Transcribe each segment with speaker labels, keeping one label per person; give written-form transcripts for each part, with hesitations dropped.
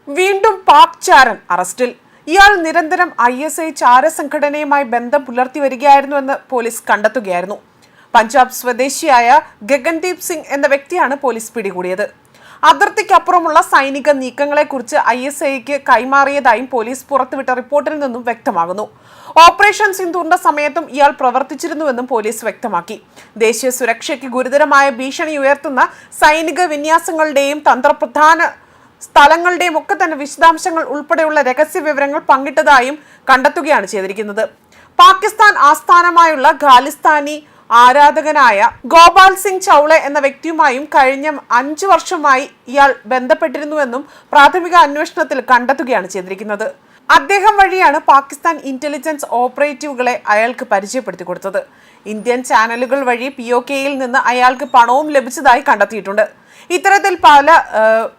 Speaker 1: വീണ്ടും പാക് ചാരൻ അറസ്റ്റിൽ. ഇയാൾ നിരന്തരം ISI ചാരസംഘടനയുമായി ബന്ധം പുലർത്തി വരികയായിരുന്നുവെന്ന് പോലീസ് കണ്ടെത്തുകയായിരുന്നു. പഞ്ചാബ് സ്വദേശിയായ ഗഗൻദീപ് സിംഗ് എന്ന വ്യക്തിയാണ് പോലീസ് പിടികൂടിയത്. അതിർത്തിക്കപ്പുറമുള്ള സൈനിക നീക്കങ്ങളെക്കുറിച്ച് ISIക്ക് കൈമാറിയതായും പോലീസ് പുറത്തുവിട്ട റിപ്പോർട്ടിൽ നിന്നും വ്യക്തമാകുന്നു. ഓപ്പറേഷൻ സിന്ദൂറിന്റെ സമയത്തും ഇയാൾ പ്രവർത്തിച്ചിരുന്നുവെന്നും പോലീസ് വ്യക്തമാക്കി. ദേശീയ സുരക്ഷയ്ക്ക് ഗുരുതരമായ ഭീഷണി ഉയർത്തുന്ന സൈനിക വിന്യാസങ്ങളുടെയും തന്ത്രപ്രധാന സ്ഥലങ്ങളുടെയും ഒക്കെ തന്നെ വിശദാംശങ്ങൾ ഉൾപ്പെടെയുള്ള രഹസ്യ വിവരങ്ങൾ പങ്കിട്ടതായും കണ്ടെത്തുകയാണ് ചെയ്തിരിക്കുന്നത്. പാകിസ്ഥാൻ ആസ്ഥാനമായുള്ള ഖാലിസ്ഥാനി ആരാധകനായ ഗോപാൽ സിംഗ് ചൗളെ എന്ന വ്യക്തിയുമായും കഴിഞ്ഞ 5 വർഷമായി ഇയാൾ ബന്ധപ്പെട്ടിരുന്നുവെന്നും പ്രാഥമിക അന്വേഷണത്തിൽ കണ്ടെത്തുകയാണ് ചെയ്തിരിക്കുന്നത്. അദ്ദേഹം വഴിയാണ് പാകിസ്ഥാൻ ഇന്റലിജൻസ് ഓപ്പറേറ്റീവുകളെ അയാൾക്ക് പരിചയപ്പെടുത്തി കൊടുത്തത്. ഇന്ത്യൻ ചാനലുകൾ വഴി POKയിൽ നിന്ന് അയാൾക്ക് പണവും ലഭിച്ചതായി കണ്ടെത്തിയിട്ടുണ്ട്. ഇത്തരത്തിൽ പല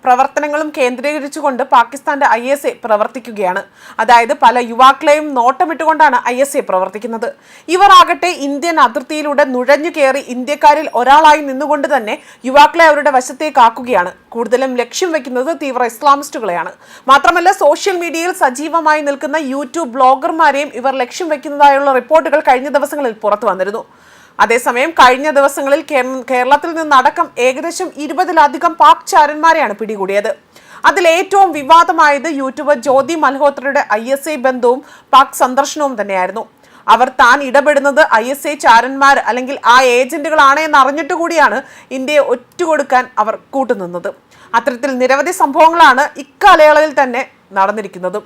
Speaker 1: പ്രവർത്തനങ്ങളും കേന്ദ്രീകരിച്ചുകൊണ്ട് പാകിസ്ഥാന്റെ ISI പ്രവർത്തിക്കുകയാണ്. അതായത് പല യുവാക്കളെയും നോട്ടമിട്ടുകൊണ്ടാണ് ISI പ്രവർത്തിക്കുന്നത്. ഇവർ ആകട്ടെ ഇന്ത്യൻ അതിർത്തിയിലൂടെ നുഴഞ്ഞു കയറി ഇന്ത്യക്കാരിൽ ഒരാളായി നിന്നുകൊണ്ട് തന്നെ യുവാക്കളെ അവരുടെ വശത്തേക്കാക്കുകയാണ്. കൂടുതലും ലക്ഷ്യം വെക്കുന്നത് തീവ്ര ഇസ്ലാമിസ്റ്റുകളെയാണ്. മാത്രമല്ല സോഷ്യൽ മീഡിയയിൽ സജീവമായി നിൽക്കുന്ന യൂട്യൂബ് ബ്ലോഗർമാരെയും ഇവർ ലക്ഷ്യം വെക്കുന്നതായുള്ള റിപ്പോർട്ടുകൾ കഴിഞ്ഞ ദിവസങ്ങളിൽ പുറത്തു വന്നിരുന്നു. അതേസമയം കഴിഞ്ഞ ദിവസങ്ങളിൽ കേരളത്തിൽ നിന്നടക്കം ഏകദേശം 20-ലധികം പാക് ചാരന്മാരെയാണ് പിടികൂടിയത്. അതിൽ ഏറ്റവും വിവാദമായത് യൂട്യൂബർ ജ്യോതി മൽഹോത്രയുടെ ISI ബന്ധവും പാക് സന്ദർശനവും തന്നെയായിരുന്നു. അവർ താൻ ഇടപെടുന്നത് ISI ചാരന്മാർ അല്ലെങ്കിൽ ആ ഏജന്റുകളാണ് എന്ന് അറിഞ്ഞിട്ട് കൂടിയാണ് ഇന്ത്യയെ ഒറ്റുകൊടുക്കാൻ അവർ കൂട്ടുനിന്നത്. അത്തരത്തിൽ നിരവധി സംഭവങ്ങളാണ് ഇക്കാലയളവിൽ തന്നെ നടന്നിരിക്കുന്നത്.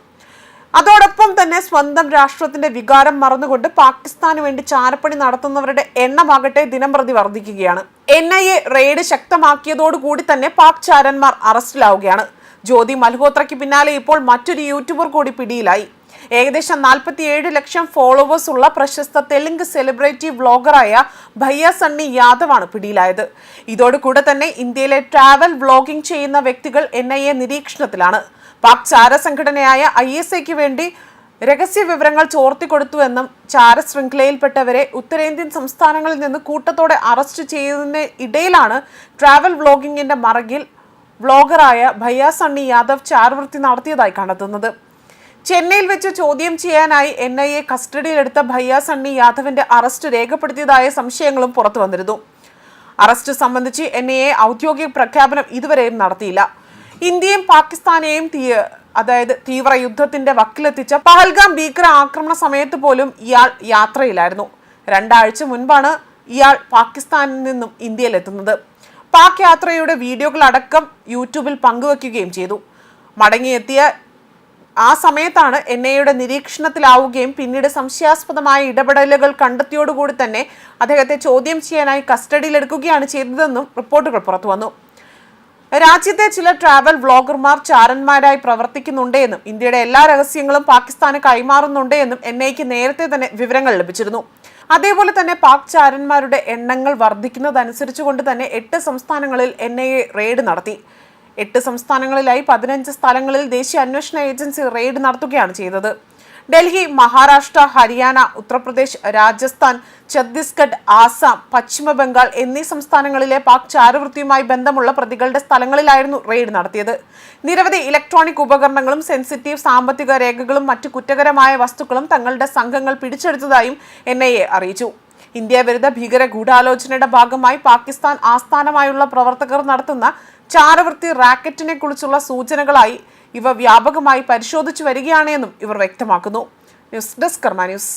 Speaker 1: അതോടൊപ്പം തന്നെ സ്വന്തം രാഷ്ട്രത്തിന്റെ വികാരം മറന്നുകൊണ്ട് പാകിസ്ഥാന് വേണ്ടി ചാരപ്പണി നടത്തുന്നവരുടെ എണ്ണമാകട്ടെ ദിനംപ്രതി വർദ്ധിക്കുകയാണ്. NIA റെയ്ഡ് ശക്തമാക്കിയതോടുകൂടി തന്നെ പാക് ചാരന്മാർ അറസ്റ്റിലാവുകയാണ്. ജ്യോതി മൽഹോത്രയ്ക്ക് പിന്നാലെ ഇപ്പോൾ മറ്റൊരു യൂട്യൂബർ കൂടി പിടിയിലായി. ഏകദേശം 47 ലക്ഷം ഫോളോവേഴ്സ് ഉള്ള പ്രശസ്ത തെലുങ്ക് സെലിബ്രിറ്റി വ്ളോഗറായ ഭയ്യ സണ്ണി യാദവാണ് പിടിയിലായത്. ഇതോടുകൂടെ തന്നെ ഇന്ത്യയിലെ ട്രാവൽ വ്ളോഗിംഗ് ചെയ്യുന്ന വ്യക്തികൾ NIA നിരീക്ഷണത്തിലാണ്. പാക് ചാര സംഘടനയായ ISIക്ക് വേണ്ടി രഹസ്യ വിവരങ്ങൾ ചോർത്തിക്കൊടുത്തുവെന്നും ചാരശൃംഖലയിൽപ്പെട്ടവരെ ഉത്തരേന്ത്യൻ സംസ്ഥാനങ്ങളിൽ നിന്ന് കൂട്ടത്തോടെ അറസ്റ്റ് ചെയ്യുന്നതിന് ഇടയിലാണ് ട്രാവൽ വ്ളോഗിങ്ങിന്റെ മറകിൽ വ്ളോഗറായ ഭയ്യ സണ്ണി യാദവ് ചാരവൃത്തി നടത്തിയതായി കണ്ടെത്തുന്നത്. ചെന്നൈയിൽ വെച്ച് ചോദ്യം ചെയ്യാനായി NIA കസ്റ്റഡിയിലെടുത്ത ഭയ്യ സണ്ണി യാദവിന്റെ അറസ്റ്റ് രേഖപ്പെടുത്തിയതായ സംശയങ്ങളും പുറത്തു വന്നിരുന്നു. അറസ്റ്റ് സംബന്ധിച്ച് NIA ഔദ്യോഗിക പ്രഖ്യാപനം ഇതുവരെയും നടത്തിയില്ല. ഇന്ത്യയും പാകിസ്ഥാനെയും തീവ്ര യുദ്ധത്തിന്റെ വക്കിലെത്തിച്ച പഹൽഗാം ഭീകര ആക്രമണ സമയത്ത് പോലും ഇയാൾ യാത്രയിലായിരുന്നു. 2 ആഴ്ച മുൻപാണ് ഇയാൾ പാകിസ്ഥാനിൽ നിന്നും ഇന്ത്യയിലെത്തുന്നത്. പാക് യാത്രയുടെ വീഡിയോകൾ അടക്കം യൂട്യൂബിൽ പങ്കുവെക്കുകയും ചെയ്തു. മടങ്ങിയെത്തിയ ആ സമയത്താണ് NIAയുടെ നിരീക്ഷണത്തിലാവുകയും പിന്നീട് സംശയാസ്പദമായ ഇടപെടലുകൾ കണ്ടെത്തിയോടുകൂടി തന്നെ അദ്ദേഹത്തെ ചോദ്യം ചെയ്യാനായി കസ്റ്റഡിയിലെടുക്കുകയാണ് ചെയ്തതെന്നും റിപ്പോർട്ടുകൾ പുറത്തു വന്നു. രാജ്യത്തെ ചില ട്രാവൽ വ്ളോഗർമാർ ചാരന്മാരായി പ്രവർത്തിക്കുന്നുണ്ട് എന്നും ഇന്ത്യയുടെ എല്ലാ രഹസ്യങ്ങളും പാകിസ്ഥാന് കൈമാറുന്നുണ്ട് എന്നും NIAക്ക് നേരത്തെ തന്നെ വിവരങ്ങൾ ലഭിച്ചിരുന്നു. അതേപോലെ തന്നെ പാക് ചാരന്മാരുടെ എണ്ണങ്ങൾ വർദ്ധിക്കുന്നതനുസരിച്ചുകൊണ്ട് തന്നെ 8 സംസ്ഥാനങ്ങളിൽ NIA റെയ്ഡ് നടത്തി. 8 സംസ്ഥാനങ്ങളിലായി 15 സ്ഥലങ്ങളിൽ ദേശീയ അന്വേഷണ ഏജൻസി റെയ്ഡ് നടത്തുകയാണ് ചെയ്തത്. ഡൽഹി, മഹാരാഷ്ട്ര, ഹരിയാന, ഉത്തർപ്രദേശ്, രാജസ്ഥാൻ, ഛത്തീസ്ഗഡ്, ആസാം, പശ്ചിമ ബംഗാൾ എന്നീ സംസ്ഥാനങ്ങളിലെ പാക് ചാരവൃത്തിയുമായി ബന്ധമുള്ള പ്രതികളുടെ സ്ഥലങ്ങളിലായിരുന്നു റെയ്ഡ് നടത്തിയത്. നിരവധി ഇലക്ട്രോണിക് ഉപകരണങ്ങളും സെൻസിറ്റീവ് സാമ്പത്തിക രേഖകളും മറ്റു കുറ്റകരമായ വസ്തുക്കളും തങ്ങളുടെ സംഘങ്ങൾ പിടിച്ചെടുത്തതായും NIA അറിയിച്ചു. ഇന്ത്യ വിരുദ്ധ ഭീകര ഗൂഢാലോചനയുടെ ഭാഗമായി പാകിസ്ഥാൻ ആസ്ഥാനമായുള്ള പ്രവർത്തകർ നടത്തുന്ന ചാരവൃത്തി റാക്കറ്റിനെ കുറിച്ചുള്ള സൂചനകളായി ഇവ വ്യാപകമായി പരിശോധിച്ചു വരികയാണെന്നും ഇവർ വ്യക്തമാക്കുന്നു. ന്യൂസ് ഡെസ്ക് കർമ്മ ന്യൂസ്.